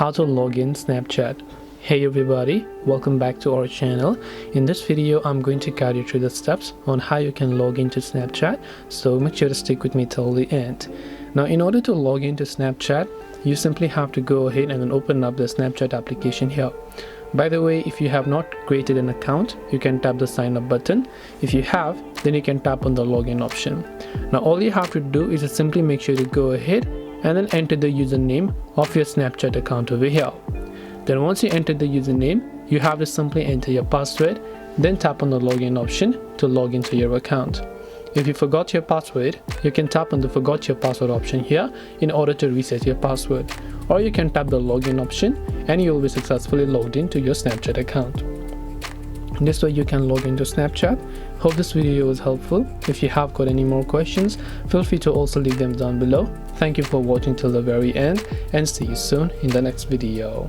how to log in Snapchat. Hey everybody, welcome back to our channel. In this video I'm going to guide you through the steps on how you can log into Snapchat, so make sure to stick with me till the end. Now in order to log into Snapchat, you simply have to go ahead and then open up the Snapchat application here. By the way, if you have not created an account, you can tap the sign up button. If you have, then you can tap on the login option. Now all you have to do is to simply make sure to go ahead and then enter the username of your Snapchat account over here. Then once you enter the username, you have to simply enter your password, then tap on the login option to log into your account. If you forgot your password, you can tap on the forgot your password option here in order to reset your password, or you can tap the login option and you will be successfully logged into your Snapchat account. This way you can log into Snapchat. Hope this video was helpful. If you have got any more questions, feel free to also leave them down below. Thank you for watching till the very end and see you soon in the next video.